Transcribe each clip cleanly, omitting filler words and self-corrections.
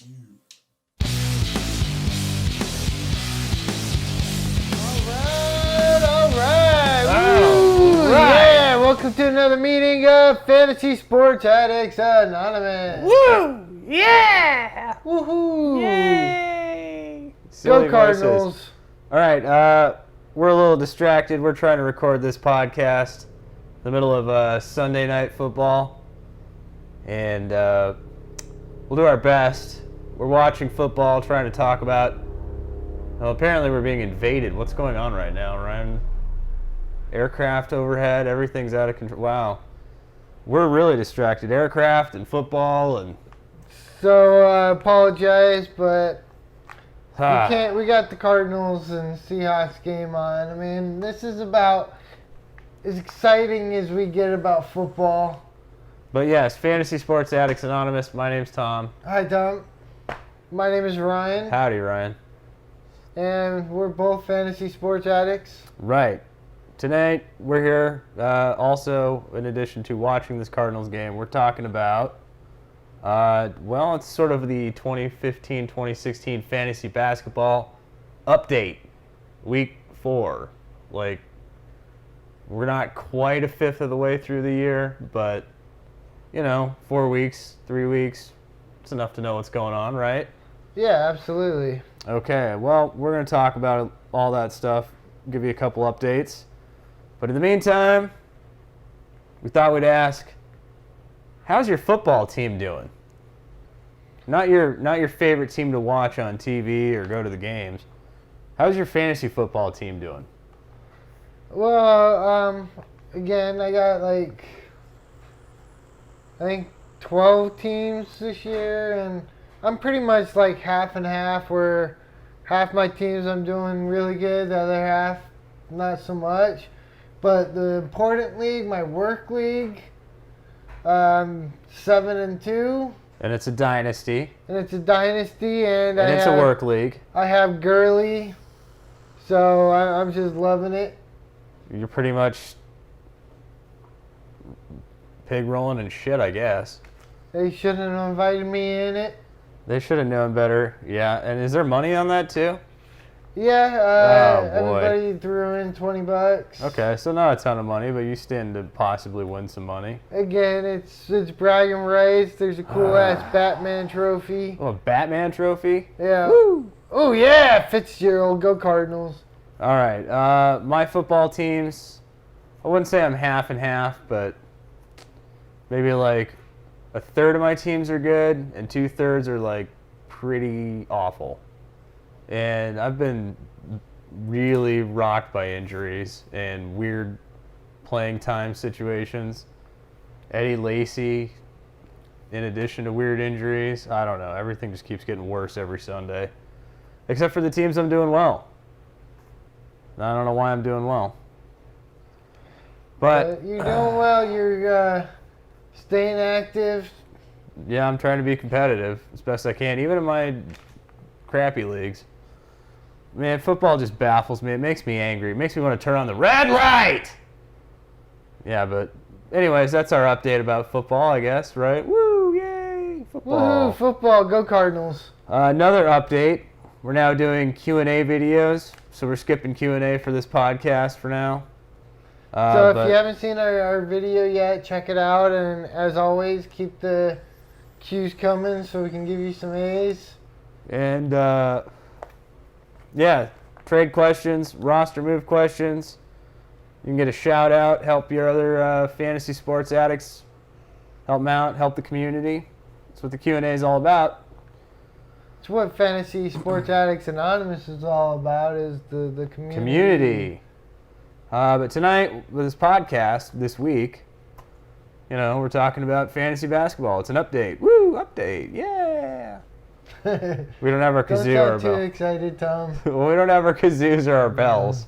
Yeah, welcome to another meeting of Fantasy Sports Addicts Anonymous. Woo! Yeah! Woohoo! Yay! Go Cardinals. All right, we're a little distracted. We're trying to record this podcast in the middle of Sunday night football, and we'll do our best. We're watching football, trying to talk about. Well, apparently we're being invaded. What's going on right now, Ryan? Aircraft overhead, everything's out of control. Wow. We're really distracted. Aircraft and football and... So, I apologize, but we got the Cardinals and Seahawks game on. I mean, this is about as exciting as we get about football. But yes, Fantasy Sports Addicts Anonymous. My name's Tom. Hi, Tom. My name is Ryan. Howdy, Ryan. And we're both fantasy sports addicts. Right. Tonight, we're here also, in addition to watching this Cardinals game, we're talking about, it's sort of the 2015-2016 fantasy basketball update, week 4. Like, we're not quite a fifth of the way through the year, but, 4 weeks, 3 weeks, it's enough to know what's going on, right? Yeah, absolutely. Okay, well, we're going to talk about all that stuff, give you a couple updates. But in the meantime, we thought we'd ask, how's your football team doing? Not your favorite team to watch on TV or go to the games. How's your fantasy football team doing? Well, again, I got I think 12 teams this year, and I'm pretty much like half and half, where half my teams I'm doing really good, the other half not so much. But the important league, my work league, 7-2. And it's a dynasty. And it's a work league. I have Gurley, so I'm just loving it. You're pretty much pig rolling and shit, I guess. They shouldn't have invited me in it. They should have known better. Yeah, and is there money on that too? Yeah, everybody threw in $20. Okay, so not a ton of money, but you stand to possibly win some money. Again, it's bragging rights. There's a cool ass Batman trophy. Oh, a Batman trophy? Yeah. Woo! Oh yeah, Fitzgerald, go Cardinals. All right, my football teams, I wouldn't say I'm half and half, but maybe like a third of my teams are good and 2/3 are like pretty awful. And I've been really rocked by injuries and weird playing time situations. Eddie Lacy, in addition to weird injuries, I don't know. Everything just keeps getting worse every Sunday. Except for the teams I'm doing well. I don't know why I'm doing well. But you're doing well. You're staying active. Yeah, I'm trying to be competitive as best I can, even in my crappy leagues. Man, football just baffles me. It makes me angry. It makes me want to turn on the red light. Yeah, but anyways, that's our update about football, I guess, right? Woo, yay, football. Woo, football, go Cardinals. Another update. We're now doing Q&A videos, so we're skipping Q&A for this podcast for now. So if you haven't seen our video yet, check it out. And as always, keep the Q's coming so we can give you some A's. And, trade questions, roster move questions. You can get a shout out, help your other fantasy sports addicts, help them out, help the community. That's what the Q&A is all about. It's what Fantasy Sports Addicts Anonymous is all about, is the community. But tonight, with this podcast, this week, we're talking about fantasy basketball. It's an update. Woo, update, yeah. We don't have our kazoo or our bell. Don't sound too excited, Tom. Well, we don't have our kazoos or our bells.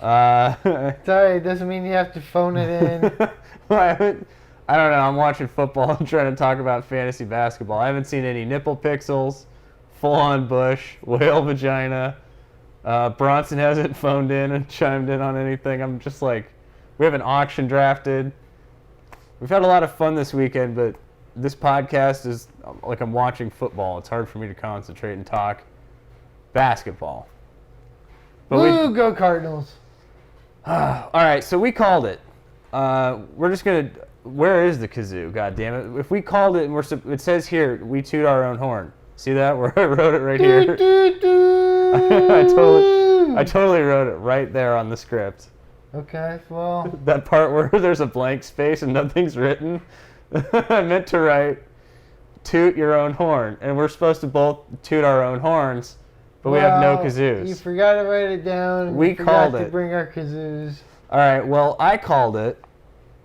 Sorry, it doesn't mean you have to phone it in. I don't know. I'm watching football and trying to talk about fantasy basketball. I haven't seen any nipple pixels, full-on bush, whale vagina. Bronson hasn't phoned in and chimed in on anything. I'm just like, we haven't auction drafted. We've had a lot of fun this weekend, but this podcast is like I'm watching football. It's hard for me to concentrate and talk basketball. But Woo, go Cardinals. all right, so we called it. We're just going to... Where is the kazoo? God damn it. If we called it and it says here, we toot our own horn. See that? Where I wrote it right here. I totally wrote it right there on the script. Okay, well. That part where there's a blank space and nothing's written. I meant to write toot your own horn. And we're supposed to both toot our own horns, but we have no kazoos. You forgot to write it down. And we called forgot it. to bring our kazoos. All right, well, I called it.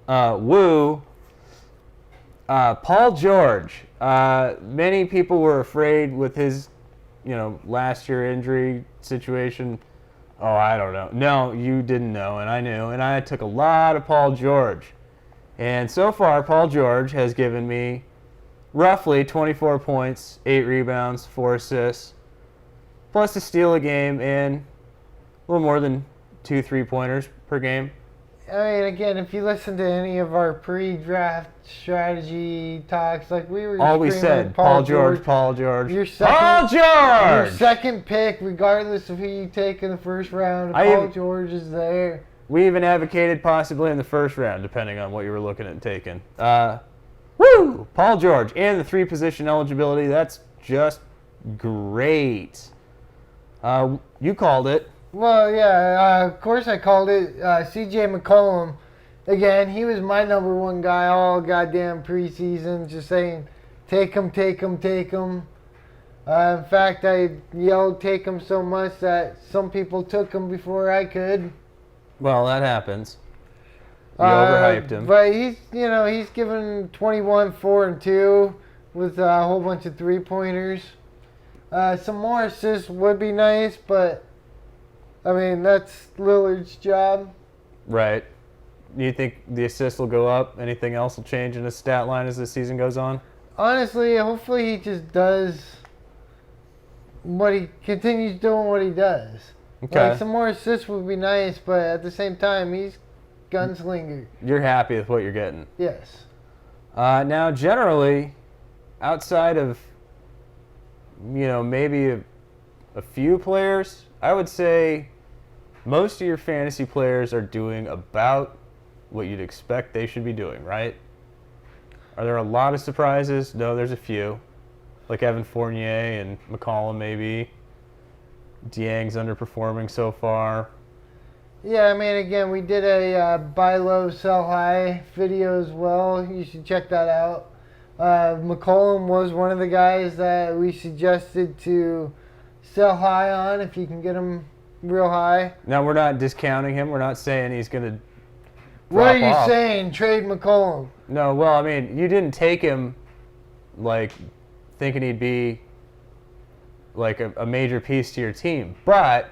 Woo. Paul George. Many people were afraid with his, last year injury situation. Oh, I don't know. No, you didn't know, and I knew. And I took a lot of Paul George. And so far, Paul George has given me roughly 24 points, 8 rebounds, 4 assists, plus a steal a game, and a little more than 2 3-pointers per game. I mean, again, if you listen to any of our pre-draft strategy talks, like we were all we said, Paul George. Your second pick, regardless of who you take in the first round, Paul George is there. We even advocated possibly in the first round, depending on what you were looking at taking. Woo! Paul George and the 3-position eligibility. That's just great. You called it. Well, yeah, of course I called it. C.J. McCollum, again, he was my number one guy all goddamn preseason, just saying, take him, take him, take him. In fact, I yelled take him so much that some people took him before I could. Well, that happens. You overhyped him. But he's given 21, 4, and 2 with a whole bunch of 3-pointers. Some more assists would be nice, but I mean, that's Lillard's job. Right. Do you think the assists will go up? Anything else will change in his stat line as the season goes on? Honestly, hopefully he just does continues doing what he does. Okay. Like, some more assists would be nice, but at the same time, he's gunslinger. You're happy with what you're getting? Yes. Now, generally, outside of, maybe a few players, I would say most of your fantasy players are doing about what you'd expect they should be doing, right? Are there a lot of surprises? No, there's a few. Like Evan Fournier and McCollum, maybe. Dieng's underperforming so far. Yeah, I mean, again, we did a buy low, sell high video as well. You should check that out. McCollum was one of the guys that we suggested to sell high on if you can get him real high. Now, we're not discounting him. We're not saying he's going to What are you off. saying? Trade McCollum. No, well, I mean, you didn't take him, thinking he'd be, a major piece to your team. But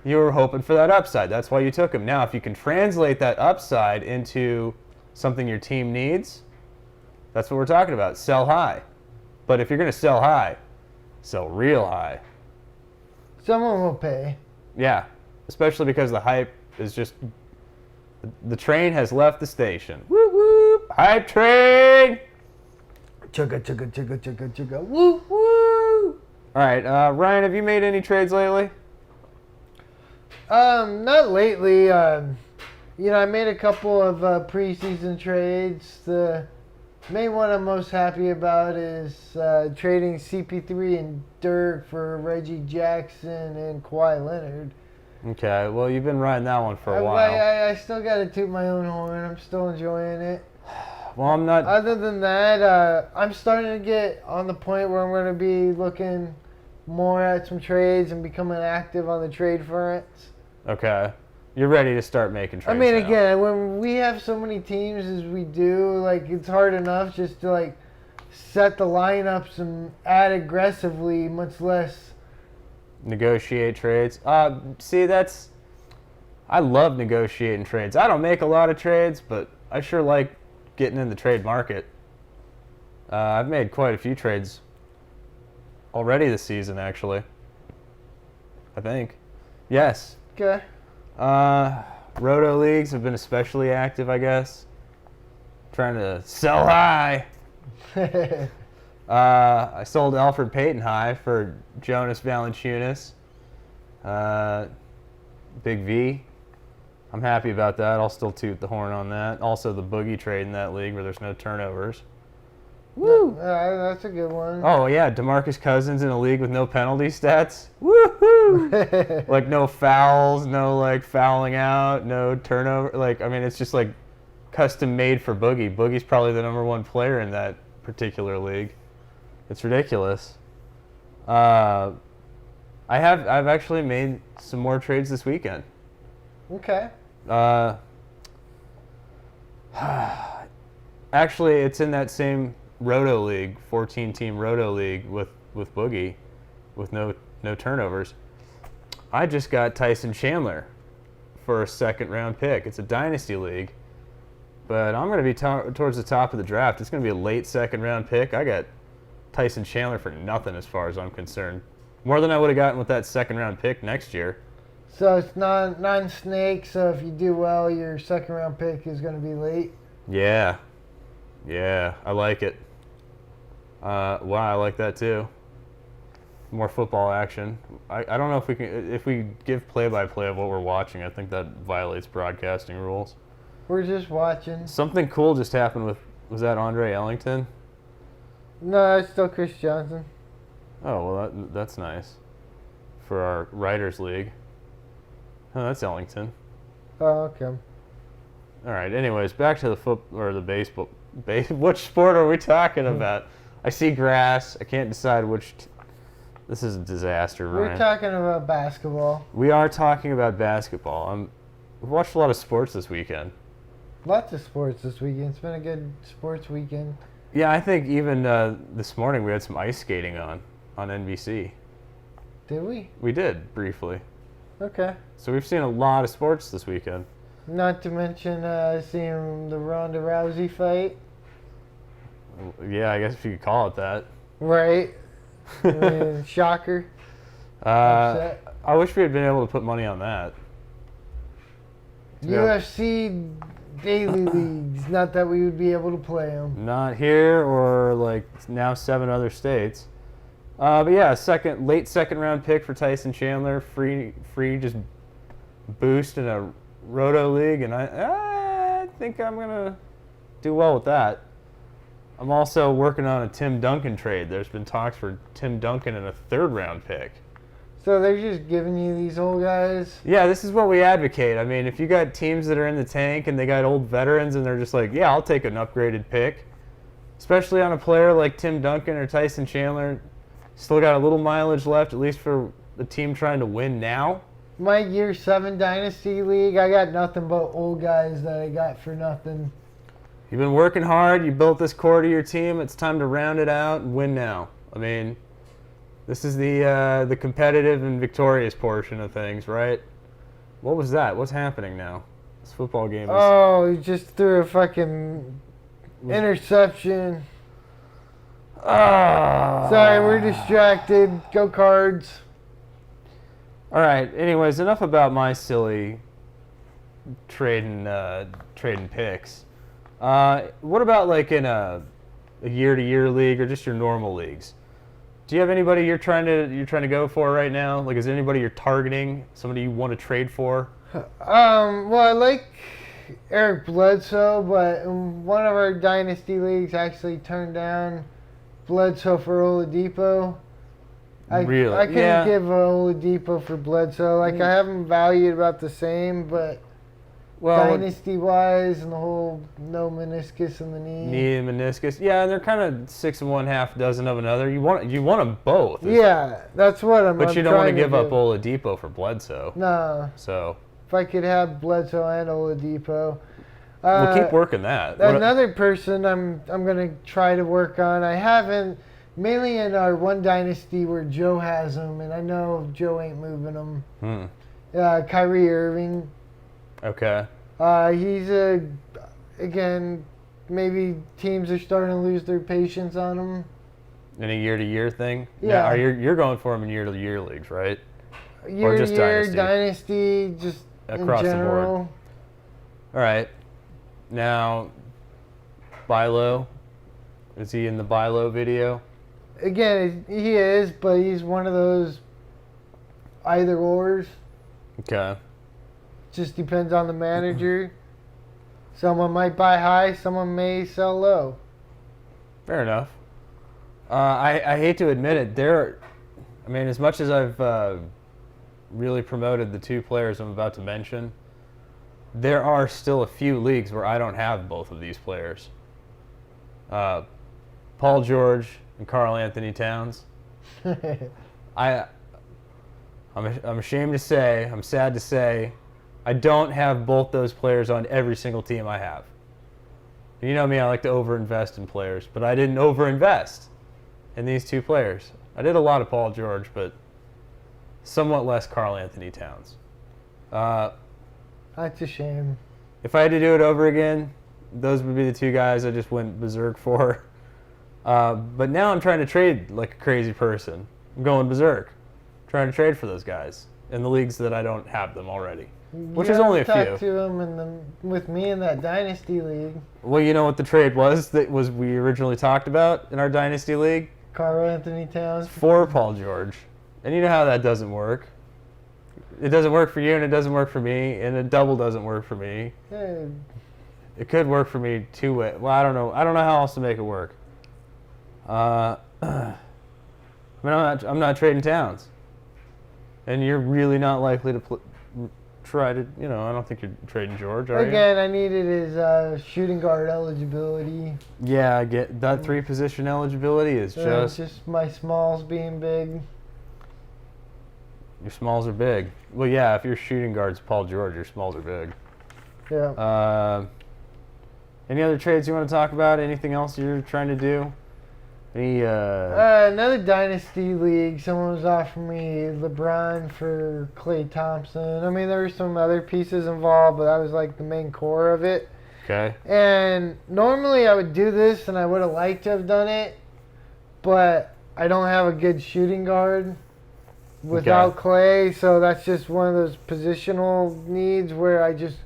you were hoping for that upside. That's why you took him. Now, if you can translate that upside into something your team needs, that's what we're talking about. Sell high. But if you're going to sell high, sell real high. Someone will pay. Yeah, especially because the hype is just... The train has left the station. Whoop, whoop. Hype train! Chugga, chugga, chugga, chugga, chugga. Woo, woo! All right, Ryan, have you made any trades lately? Not lately. I made a couple of preseason trades. The main one I'm most happy about is trading CP3 and Dirk for Reggie Jackson and Kawhi Leonard. Okay, well, you've been riding that one for a while. I still got to toot my own horn. I'm still enjoying it. Well, I'm not... Other than that, I'm starting to get on the point where I'm going to be looking more at some trades and becoming active on the trade fronts. Okay. You're ready to start making trades now. Again, when we have so many teams as we do, it's hard enough just to, set the lineups and add aggressively, much less... Negotiate trades. See, I love negotiating trades. I don't make a lot of trades, but I sure like getting in the trade market. I've made quite a few trades already this season, actually. I think. Yes. Okay. Roto leagues have been especially active, I guess. Trying to sell high. I sold Alfred Payton High for Jonas Valanciunas. Big V. I'm happy about that. I'll still toot the horn on that. Also, the boogie trade in that league where there's no turnovers. Woo! That's a good one. Oh, yeah. DeMarcus Cousins in a league with no penalty stats. Woohoo! Like, no fouls, no, like, fouling out, no turnover. Like, I mean, it's just, like, custom made for Boogie. Boogie's probably the #1 player in that particular league. It's ridiculous. I've actually made some more trades this weekend. Okay. Actually, it's in that same Roto League, 14-team Roto League with Boogie, with no turnovers. I just got Tyson Chandler for a second-round pick. It's a dynasty league, but I'm going to be towards the top of the draft. It's going to be a late second-round pick. I got Tyson Chandler for nothing as far as I'm concerned. More than I would have gotten with that second-round pick next year. So it's non-snake, so if you do well, your second-round pick is going to be late? Yeah, I like it. Wow, I like that too. More football action. I don't know if we give play-by-play of what we're watching. I think that violates broadcasting rules. We're just watching. Something cool just happened was that Andre Ellington? No, it's still Chris Johnson. Oh, well, that's nice. For our Writers League. Oh, that's Ellington. Oh, okay. All right, anyways, back to the baseball. Which sport are we talking about? I see grass. I can't decide which. This is a disaster, Ryan. We're talking about basketball. We are talking about basketball. We've watched a lot of sports this weekend. Lots of sports this weekend. It's been a good sports weekend. Yeah, I think even this morning we had some ice skating on NBC. Did we? We did, briefly. Okay. So we've seen a lot of sports this weekend. Not to mention seeing the Ronda Rousey fight. Yeah, I guess if you could call it that. Right. I mean, shocker. I wish we had been able to put money on that. UFC daily leagues. Not that we would be able to play them. Not here or like now 7 other states. But yeah, late second round pick for Tyson Chandler. Free just boost in a Roto League, and I think I'm gonna do well with that. I'm also working on a Tim Duncan trade. There's been talks for Tim Duncan and a 3rd round pick. So they're just giving you these old guys? Yeah, this is what we advocate. I mean, if you got teams that are in the tank and they got old veterans and they're just like, yeah, I'll take an upgraded pick, especially on a player like Tim Duncan or Tyson Chandler, still got a little mileage left, at least for the team trying to win now. My year 7 dynasty league, I got nothing but old guys that I got for nothing. You've been working hard. You built this core to your team. It's time to round it out and win now. I mean, this is the competitive and victorious portion of things, right? What was that? What's happening now? This football game is... Oh, he just threw a fucking interception. Sorry, we're distracted. Go Cards. All right. Anyways, enough about my silly trading picks. What about like in a year-to-year league or just your normal leagues? Do you have anybody you're trying to go for right now? Like, is there anybody you're targeting? Somebody you want to trade for? Well, I like Eric Bledsoe, but one of our dynasty leagues actually turned down Bledsoe for Oladipo. Really? I couldn't give Oladipo for Bledsoe. Like, I have them valued about the same, but dynasty-wise and the whole no meniscus in the knee. Knee and meniscus. Yeah, and they're kind of 6 and 1/2 dozen of another. You want them both. Yeah, that's what I'm But you don't want to give up do. Oladipo for Bledsoe. No. So If I could have Bledsoe and Oladipo. we'll keep working that. Another person I'm going to try to work on. I haven't, mainly in our one dynasty where Joe has him, and I know Joe ain't moving him. Kyrie Irving. Okay. He's again, maybe teams are starting to lose their patience on him. In a year-to-year thing? Yeah. Now, you're going for him in year-to-year leagues, right? Year or just to year, dynasty? just Across in the general. board. All right. Now, buy low, Is he in the buy low video? Again, he is, but he's one of those either ors. Okay. Just depends on the manager. Someone might buy high, someone may sell low. Fair enough. I hate to admit it. As much as I've really promoted the two players I'm about to mention, there are still a few leagues where I don't have both of these players. Paul George and Karl Anthony Towns. I'm ashamed to say, I'm sad to say, I don't have both those players on every single team I have. You know me, I like to overinvest in players, but I didn't overinvest in these two players. I did a lot of Paul George, but somewhat less Karl Anthony Towns. That's a shame. If I had to do it over again, those would be the two guys I just went berserk for. But now I'm trying to trade like a crazy person. I'm going berserk, trying to trade for those guys in the leagues that I don't have them already, which is only a few. Talked to him with me in that Dynasty League. Well, you know what the trade was we originally talked about in our Dynasty League? Karl Anthony Towns. For Paul George. And you know how that doesn't work. It doesn't work for you, and it doesn't work for me, and a double doesn't work for me. Yeah. It could work for me two ways. Well, I don't know. I don't know how else to make it work. I'm not trading Towns, and you're really not likely to try to. I don't think you're trading George. Are Again, you? I needed his shooting guard eligibility. Yeah, I get that 3-position eligibility is just my smalls being big. Your smalls are big. Well, yeah, if your shooting guard's Paul George, your smalls are big. Yeah. Any other trades you want to talk about? Anything else you're trying to do? Another Dynasty League, someone was offering me LeBron for Klay Thompson. There were some other pieces involved, but that was like the main core of it. Okay. And normally I would do this, and I would have liked to have done it, but I don't have a good shooting guard without Klay, so that's just one of those positional needs where I just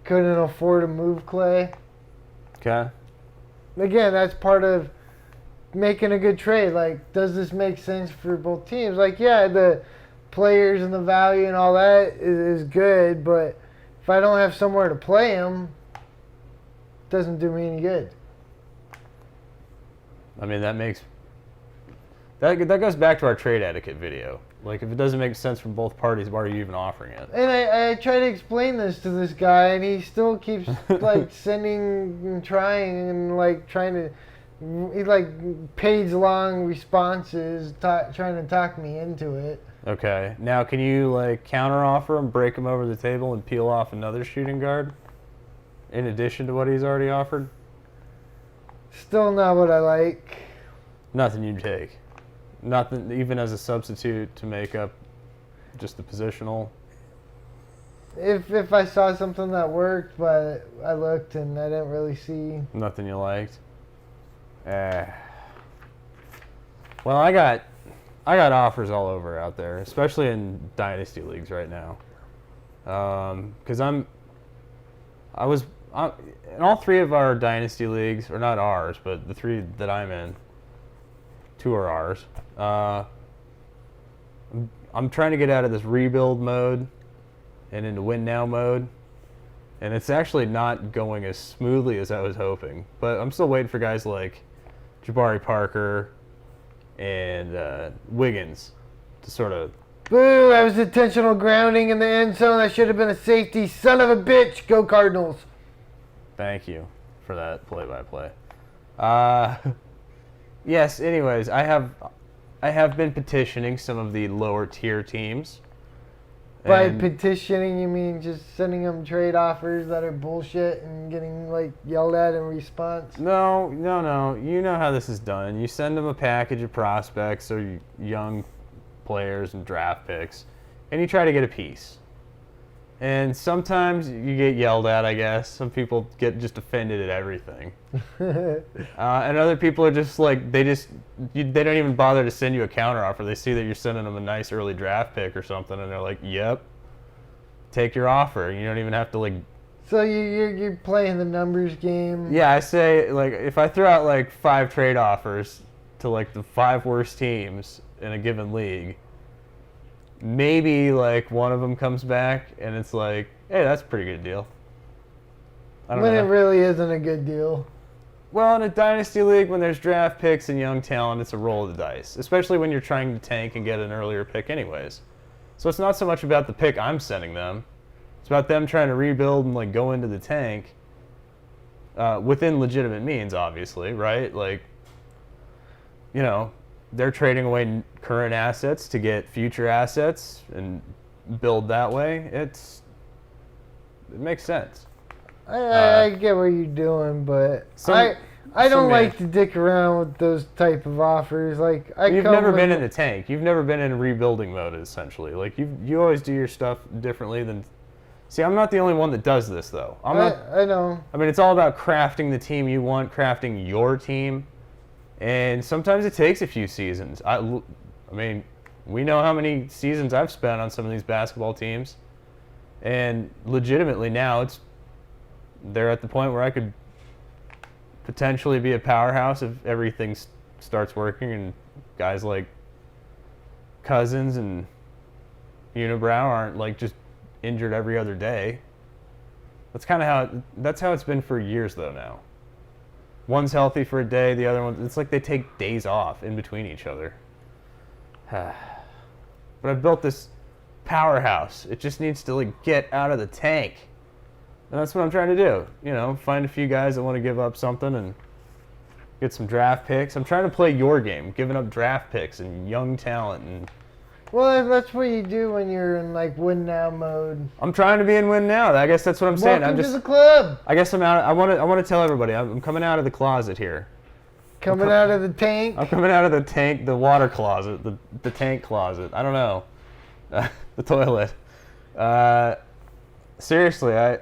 couldn't afford to move Klay. Okay. Again, that's part of making a good trade. Like, does this make sense for both teams? Like, yeah, the players and the value and all that is good, but if I don't have somewhere to play them, it doesn't do me any good. That goes back to our trade etiquette video. Like, if it doesn't make sense from both parties, why are you even offering it? And I try to explain this to this guy, and he still keeps like sending and trying and like trying to. He like page-long responses, trying to talk me into it. Okay. Now, can you like counteroffer him, break him over the table, and peel off another shooting guard in addition to what he's already offered? Still not what I like. Nothing you'd take. Nothing, even as a substitute to make up just the positional. If I saw something that worked, but I looked and I didn't really see. Nothing you liked. Well, I got offers all over out there, especially in dynasty leagues right now. Because in all three of our dynasty leagues, or not ours, but the three that I'm in, 2 are ours. I'm trying to get out of this rebuild mode and into win now mode, and it's actually not going as smoothly as I was hoping. But I'm still waiting for guys like Jabari Parker and Wiggins to sort of. Boo! That was intentional grounding in the end zone. That should have been a safety. Son of a bitch! Go Cardinals! Thank you for that play-by-play. Yes. Anyways, I have been petitioning some of the lower tier teams. By petitioning, you mean just sending them trade offers that are bullshit and getting like yelled at in response? No. You know how this is done. You send them a package of prospects or young players and draft picks, and you try to get a piece. And sometimes you get yelled at, I guess. Some people get just offended at everything. And other people are just like, they don't even bother to send you a counteroffer. They see that you're sending them a nice early draft pick or something, and they're like, yep, take your offer. You don't even have to like So you're playing the numbers game. Yeah, I say, like, if I throw out, like, 5 trade offers to, like, the 5 worst teams in a given league, maybe, like, one of them comes back and it's like, hey, that's a pretty good deal. I don't When know. it really isn't a good deal. Well, in a dynasty league, when there's draft picks and young talent, it's a roll of the dice, especially when you're trying to tank and get an earlier pick anyways. So it's not so much about the pick I'm sending them. It's about them trying to rebuild and, like, go into the tank within legitimate means, obviously, right? Like, you know, they're trading away current assets to get future assets and build that way. It makes sense. I get what you're doing, but I don't like to dick around with those type of offers. Like You've never been in the tank. You've never been in rebuilding mode, essentially. Like you always do your stuff differently than. See, I'm not the only one that does this, though. I know. I mean, it's all about crafting the team you want, crafting your team, and sometimes it takes a few seasons. I mean, we know how many seasons I've spent on some of these basketball teams, and legitimately now they're at the point where I could potentially be a powerhouse if everything starts working and guys like Cousins and Unibrow aren't, like, just injured every other day. That's how it's been for years, though. Now one's healthy for a day, the other one, it's like they take days off in between each other. But I've built this powerhouse. It just needs to, like, get out of the tank. And that's what I'm trying to do. You know, find a few guys that want to give up something and get some draft picks. I'm trying to play your game, giving up draft picks and young talent. And Well, that's what you do when you're in, like, win now mode. I'm trying to be in win now. I guess that's what I'm saying. Welcome to the club. I guess I'm out. I want to tell everybody I'm coming out of the closet here. Coming out of the tank. I'm coming out of the tank, the water closet, the tank closet. I don't know, the toilet. Seriously,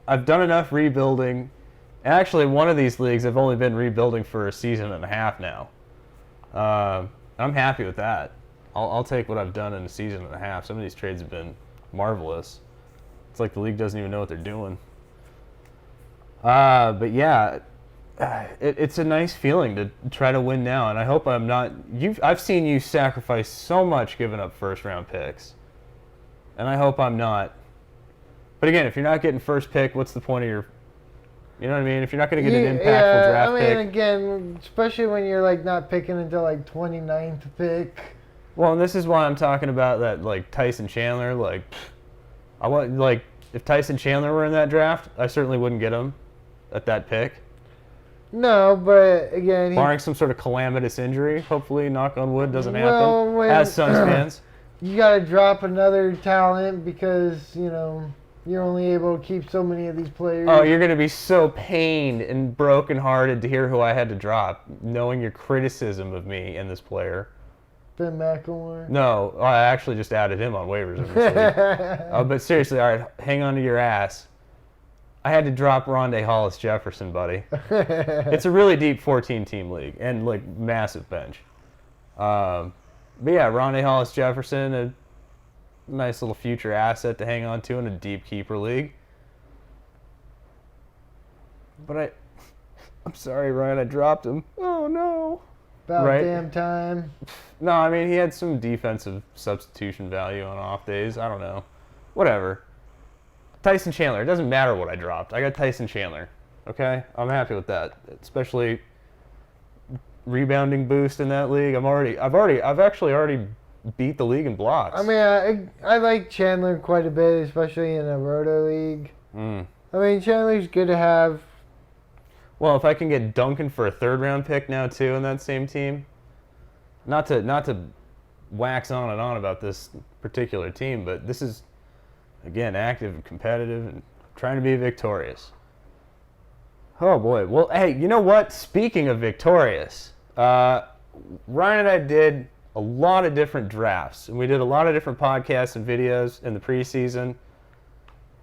I've done enough rebuilding. And actually, one of these leagues I've only been rebuilding for a season and a half now. I'm happy with that. I'll take what I've done in a season and a half. Some of these trades have been marvelous. It's like the league doesn't even know what they're doing. But yeah, it's a nice feeling to try to win now, and I hope I'm not. I've seen you sacrifice so much giving up first-round picks, and I hope I'm not. But again, if you're not getting first pick, what's the point of your? You know what I mean? If you're not going to get an impactful draft pick. I mean, again, especially when you're, like, not picking until, like, 29th pick. Well, and this is why I'm talking about that, like, Tyson Chandler. Like, I want, like, if Tyson Chandler were in that draft, I certainly wouldn't get him at that pick. No, but again, barring some sort of calamitous injury, hopefully, knock on wood, doesn't happen. As Suns fans, you got to drop another talent because, you know, you're only able to keep so many of these players. Oh, you're going to be so pained and brokenhearted to hear who I had to drop, knowing your criticism of me and this player. Ben McElroy? No, I actually just added him on waivers in this league. But seriously, all right, hang on to your ass. I had to drop Rondé Hollis-Jefferson, buddy. It's a really deep 14-team league and, like, massive bench. But yeah, Rondé Hollis-Jefferson, a nice little future asset to hang on to in a deep keeper league. But I'm sorry, Ryan, I dropped him. Oh, no. About damn time. No, I mean, he had some defensive substitution value on off days. I don't know. Whatever. Tyson Chandler. It doesn't matter what I dropped. I got Tyson Chandler. Okay? I'm happy with that. Especially rebounding boost in that league. I've actually already beat the league in blocks. I mean, I like Chandler quite a bit, especially in a roto league. I mean, Chandler's good to have. Well, if I can get Duncan for a third-round pick now too in that same team, not to wax on and on about this particular team, but this is, again, active and competitive and trying to be victorious. Oh boy. Well, hey, you know what? Speaking of victorious, Ryan and I did a lot of different drafts, and we did a lot of different podcasts and videos in the preseason,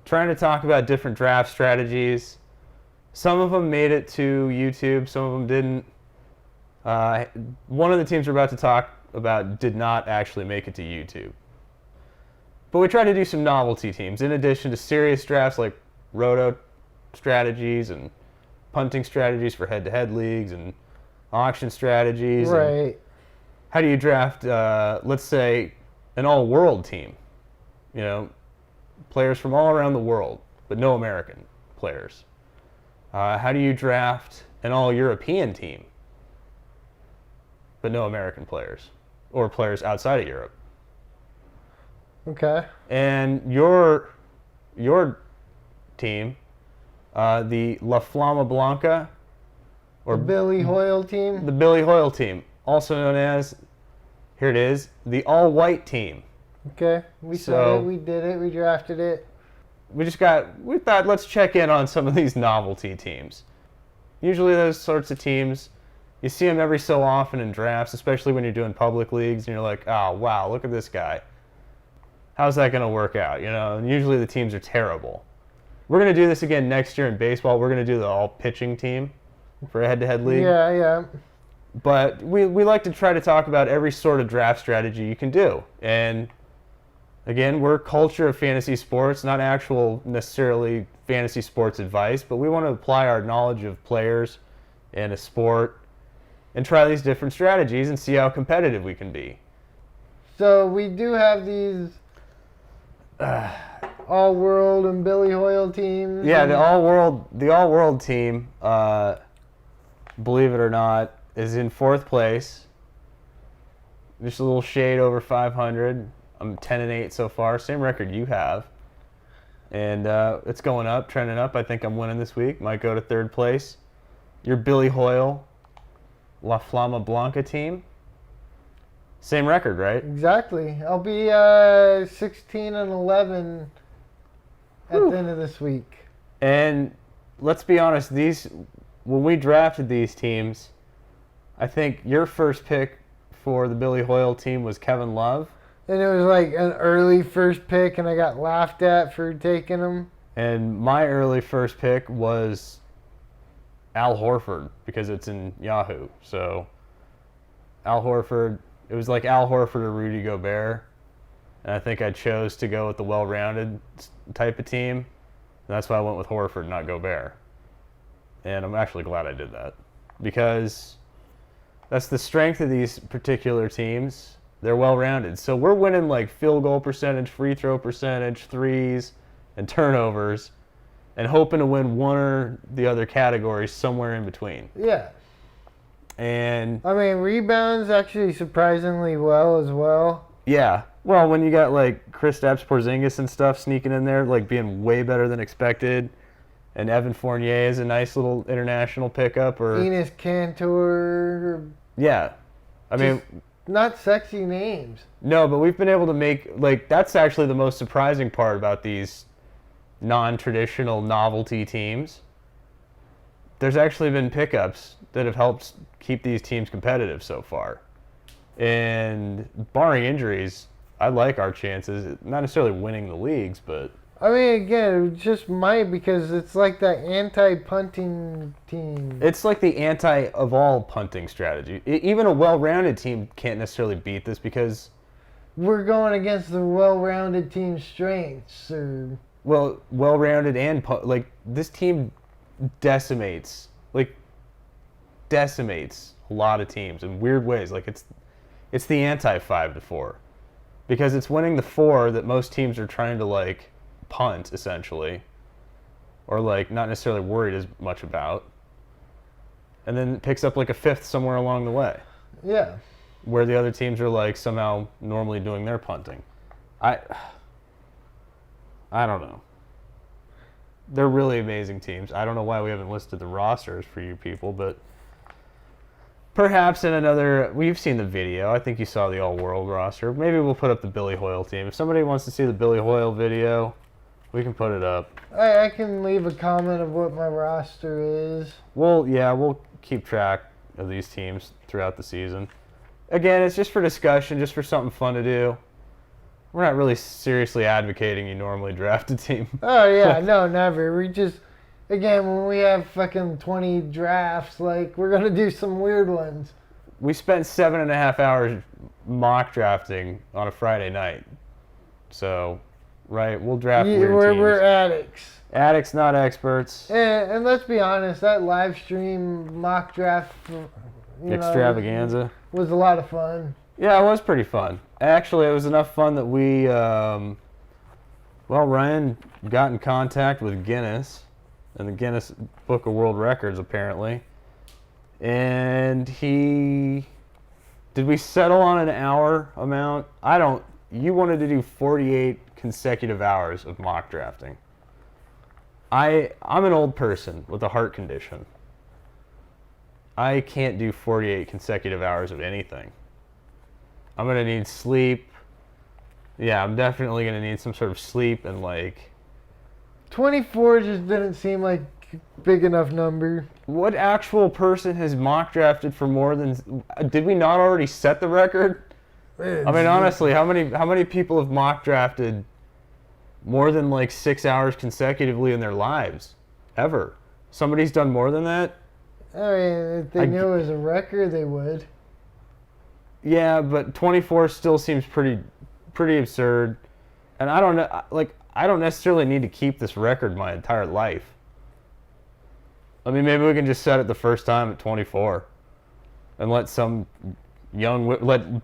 trying to talk about different draft strategies. Some of them made it to YouTube, some of them didn't. One of the teams we're about to talk about did not actually make it to YouTube. But we try to do some novelty teams in addition to serious drafts like roto strategies and punting strategies for head-to-head leagues and auction strategies. Right. And how do you draft, let's say, an all-world team? You know, players from all around the world, but no American players. How do you draft an all-European team, but no American players or players outside of Europe? Okay. And your team, the La Flama Blanca, or The Billy Hoyle team. the Billy Hoyle team, also known as, here it is, the all-white team. Okay. We saw So- it. We did it. We drafted it. We thought let's check in on some of these novelty teams. Usually those sorts of teams, you see them every so often in drafts, especially when you're doing public leagues, and you're like, oh, wow, look at this guy. How's that going to work out? You know, and usually the teams are terrible. We're going to do this again next year in baseball. We're going to do the all-pitching team for a head-to-head league. Yeah, yeah. But we like to try to talk about every sort of draft strategy you can do. And again, we're culture of fantasy sports, not actual necessarily fantasy sports advice, but we want to apply our knowledge of players in a sport and try these different strategies and see how competitive we can be. So we do have these all-world and Billy Hoyle teams. Yeah, and- the all-world team, believe it or not, is in 4th place. Just a little shade over 500. I'm 10-8 so far, same record you have. And it's going up, trending up. I think I'm winning this week. Might go to 3rd place. Your Billy Hoyle, La Flama Blanca team. Same record, right? Exactly. I'll be 16-11 at the end of this week. And let's be honest, when we drafted these teams, I think your first pick for the Billy Hoyle team was Kevin Love. And it was like an early first pick, and I got laughed at for taking him. And my early first pick was Al Horford because it's in Yahoo. So Al Horford, it was like Al Horford or Rudy Gobert. And I think I chose to go with the well-rounded type of team. And that's why I went with Horford, not Gobert. And I'm actually glad I did that because that's the strength of these particular teams. They're well-rounded. So we're winning like field goal percentage, free throw percentage, threes, and turnovers, and hoping to win one or the other categories somewhere in between. Yeah. And I mean, rebounds actually surprisingly well as well. yeah, well, when you got like Kristaps Porzingis and stuff sneaking in there, like being way better than expected, and Evan Fournier is a nice little international pickup, or Enes Kanter, yeah, I mean. not sexy names. No, but we've been able to make, like, that's actually the most surprising part about these non-traditional novelty teams. There's actually been pickups that have helped keep these teams competitive so far. And barring injuries, I like our chances, not necessarily winning the leagues, but I mean, again, it just might because it's like that anti-punting team. it's like the anti of all punting strategy. Even a well-rounded team can't necessarily beat this because, We're going against the well-rounded team's strengths. Or well, well-rounded and like this team decimates a lot of teams in weird ways. Like it's the anti 5-4 because it's winning the 4 that most teams are trying to like punt essentially, or like not necessarily worried as much about, and then it picks up like a 5th somewhere along the way yeah. where the other teams are like somehow normally doing their punting. I don't know. They're really amazing teams. I don't know why we haven't listed the rosters for you people, but perhaps in another, we've seen the video. I think you saw the all-world roster. Maybe we'll put up the Billy Hoyle team. If somebody wants to see the Billy Hoyle video, we can put it up. I can leave a comment of what my roster is. Well, yeah, we'll keep track of these teams throughout the season. Again, it's just for discussion, just for something fun to do. We're not really seriously advocating you normally draft a team. Oh, yeah, no, never. We just, again, when we have fucking 20 drafts, like, we're going to do some weird ones. We spent 7.5 hours mock drafting on a Friday night. So, right, we'll draft Yeah, weird teams. we're addicts. Addicts, not experts. And let's be honest, that live stream mock draft, Extravaganza. was a lot of fun. Yeah, it was pretty fun. Actually, it was enough fun that we, Ryan got in contact with Guinness, and the Guinness Book of World Records, apparently. And did we settle on an hour amount? You wanted to do 48 consecutive hours of mock drafting. I'm an old person with a heart condition. I can't do 48 consecutive hours of anything. I'm going to need sleep. Yeah, I'm definitely going to need some sort of sleep and 24 just didn't seem like a big enough number. What actual person has mock drafted for more than... Did we not already set the record? I mean, honestly, how many people have mock drafted more than 6 hours consecutively in their lives? Ever? Somebody's done more than that? I mean, if they knew it was a record, they would. Yeah, but 24 still seems pretty absurd. And I don't know, I don't necessarily need to keep this record my entire life. I mean, maybe we can just set it the first time at 24 and let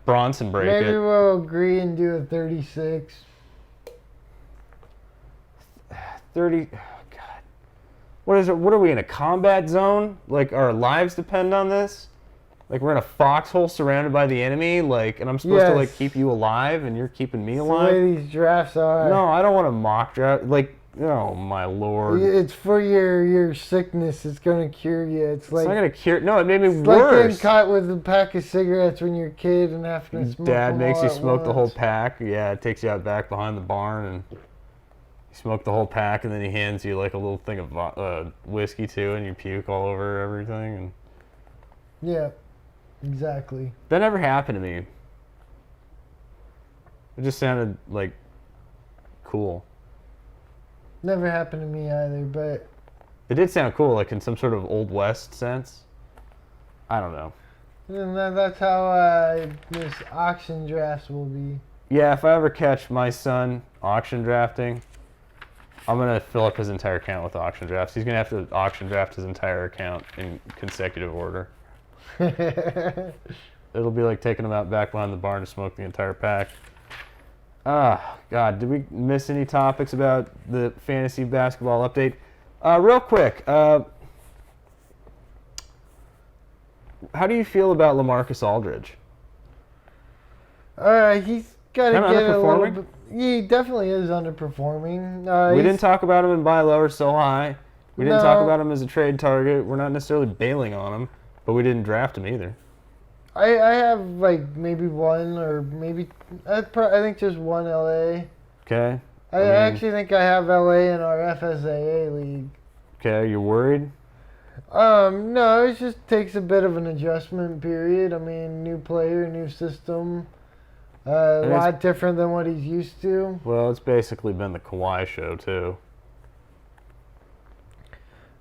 Bronson break it. Maybe we'll agree and do a 36. 30. Oh God. What is it? What are we in a combat zone? Our lives depend on this? We're in a foxhole surrounded by the enemy? And I'm supposed to keep you alive and you're keeping me alive? The way these drafts are. No, I don't want to mock draft. Oh my lord. It's for your sickness. It's going to cure you. It's not going to cure. No, it made me worse. worse. Like getting caught with a pack of cigarettes when you're a kid and having to smoke Dad them makes all you at smoke the whole once. pack. Yeah, it takes you out back behind the barn and you smoke the whole pack, and then he hands you a little thing of whiskey too, and you puke all over everything. And yeah, exactly. that never happened to me. It just sounded cool. Never happened to me either, but It did sound cool, in some sort of Old West sense. I don't know. and that's how this auction drafts will be. Yeah, if I ever catch my son auction drafting, I'm going to fill up his entire account with auction drafts. He's going to have to auction draft his entire account in consecutive order. It'll be like taking him out back behind the barn to smoke the entire pack. Ah, God, did we miss any topics about the fantasy basketball update? Real quick, how do you feel about LaMarcus Aldridge? He's got to Kinda get a little underperforming? bit. He definitely is underperforming. We didn't talk about him in buy low or sell high. We didn't No. talk about him as a trade target. We're not necessarily bailing on him, but we didn't draft him either. I have maybe one or maybe I think just one LA. Okay. I mean, actually think I have LA in our FSAA league. Okay, you're worried? No, it just takes a bit of an adjustment period. I mean, new player, new system, a And lot different than what he's used to. Well, it's basically been the Kawhi show, too.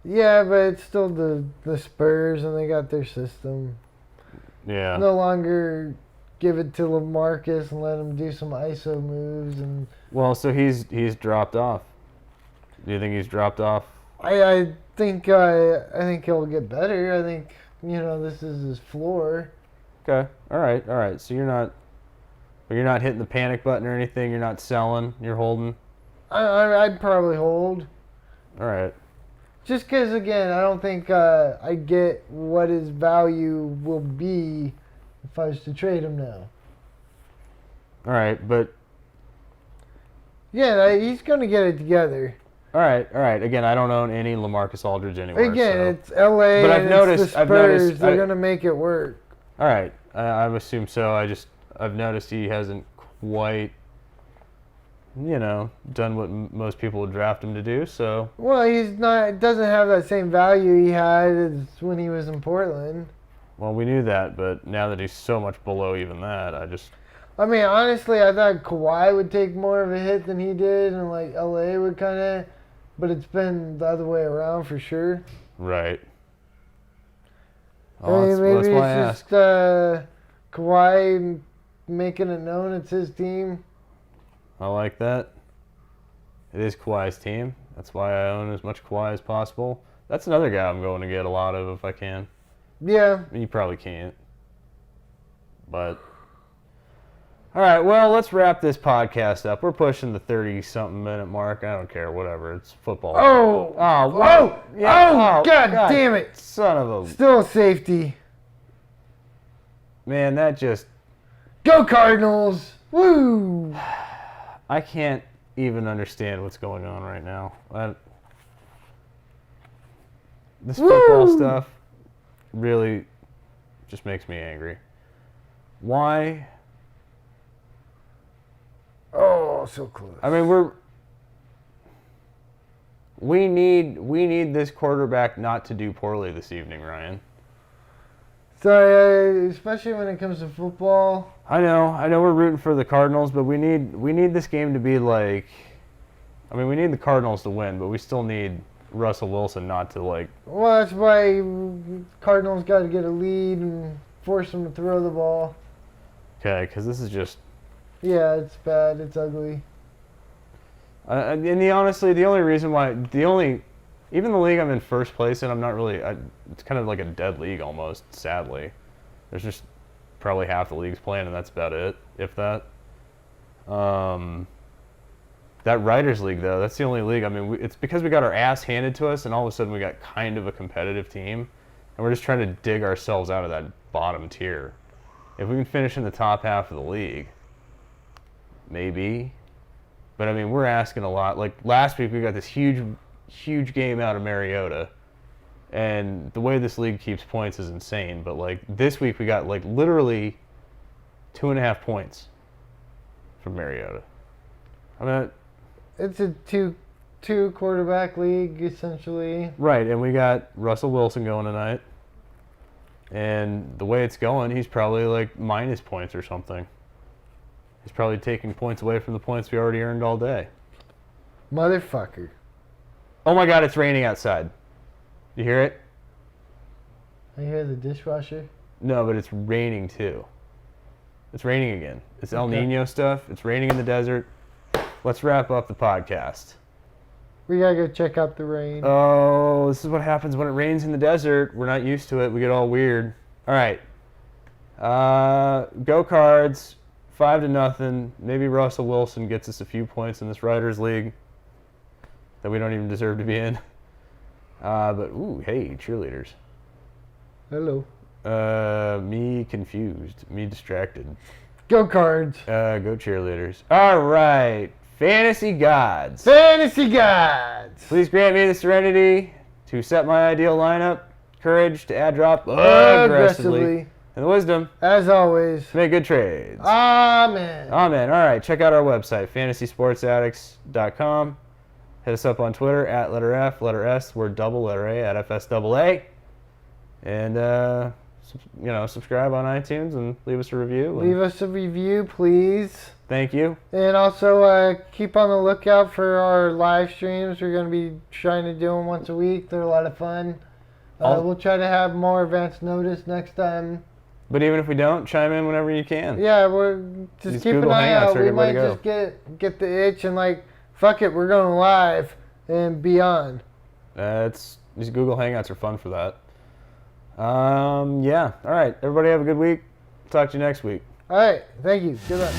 Yeah, but it's still the Spurs, and they got their system. Yeah. No longer give it to LaMarcus and let him do some ISO moves. And Well, so he's dropped off. Do you think he's dropped off? I think he'll get better. I think this is his floor. Okay. All right. So you're not hitting the panic button or anything. You're not selling. You're holding. I'd probably hold. All right. Just because, again, I don't think I get what his value will be if I was to trade him now. All right, but Yeah, he's going to get it together. all right. Again, I don't own any LaMarcus Aldridge anywhere. Again, so. it's LA But and it's the Spurs. They're I- going to make it work. All right. I assume so. I've noticed he hasn't quite, done what most people would draft him to do. So Well, doesn't have that same value he had as when he was in Portland. well, we knew that, but now that he's so much below even that, I mean, honestly, I thought Kawhi would take more of a hit than he did, and LA would kind of, but it's been the other way around for sure. right. I mean, That's maybe why I it's asked. just Kawhi making it known it's his team. I like that. It is Kawhi's team. That's why I own as much Kawhi as possible. That's another guy I'm going to get a lot of if I can. Yeah. You probably can't. But all right, well, let's wrap this podcast up. We're pushing the 30-something minute mark. I don't care, whatever. It's football. Oh! Wow. God damn it! Son of a... Still safety. Man, that just... Go Cardinals! Woo! I can't even understand what's going on right now. This football stuff really just makes me angry. Why... Oh, so close. I mean, we need this quarterback not to do poorly this evening, Ryan. Sorry, especially when it comes to football. I know we're rooting for the Cardinals, but we need this game to be like, I mean, we need the Cardinals to win, but we still need Russell Wilson not to like. Well, that's why Cardinals got to get a lead and force them to throw the ball. Okay, because this is just. Yeah, it's bad. It's ugly. And honestly, the only reason why even the league I'm in first place in, I'm not really. It's kind of like a dead league almost. Sadly, there's just probably half the leagues playing, and that's about it, if that. That Writers League though, that's the only league. I mean, it's because we got our ass handed to us, and all of a sudden we got kind of a competitive team, and we're just trying to dig ourselves out of that bottom tier. If we can finish in the top half of the league. Maybe. But, I mean, we're asking a lot. Like, last week we got this huge game out of Mariota. And the way this league keeps points is insane. But, like, this week we got, like, literally 2.5 points from Mariota. I mean, it's a two quarterback league, essentially. Right, and we got Russell Wilson going tonight. And the way it's going, he's probably, like, minus points or something. He's probably taking points away from the points we already earned all day. Motherfucker. Oh my God, it's raining outside. You hear it? I hear the dishwasher. No, but it's raining too. It's raining again. It's El Nino stuff. It's raining in the desert. Let's wrap up the podcast. We gotta go check out the rain. Oh, this is what happens when it rains in the desert. We're not used to it. We get all weird. All right. Go Cards. 5-0. Maybe Russell Wilson gets us a few points in this Writers League that we don't even deserve to be in. But, ooh, hey, cheerleaders. Hello. Me confused. Me distracted. Go Cards. Go cheerleaders. All right. Fantasy Gods. Fantasy Gods. Please grant me the serenity to set my ideal lineup, courage to add drop aggressively, and the wisdom, as always, to make good trades. Amen. Amen. All right. Check out our website, fantasysportsaddicts.com. Hit us up on Twitter at letter F, letter S, word double, letter A, at FSAA. And, subscribe on iTunes and leave us a review. Leave us a review, please. Thank you. And also keep on the lookout for our live streams. We're going to be trying to do them once a week. They're a lot of fun. We'll try to have more advance notice next time. But even if we don't, chime in whenever you can. Yeah, we're just These keep Google an eye Hangouts out. are a We good way might to go. just get the itch and fuck it, we're going live and beyond. These Google Hangouts are fun for that. Yeah. All right. Everybody have a good week. Talk to you next week. All right. Thank you. Good luck.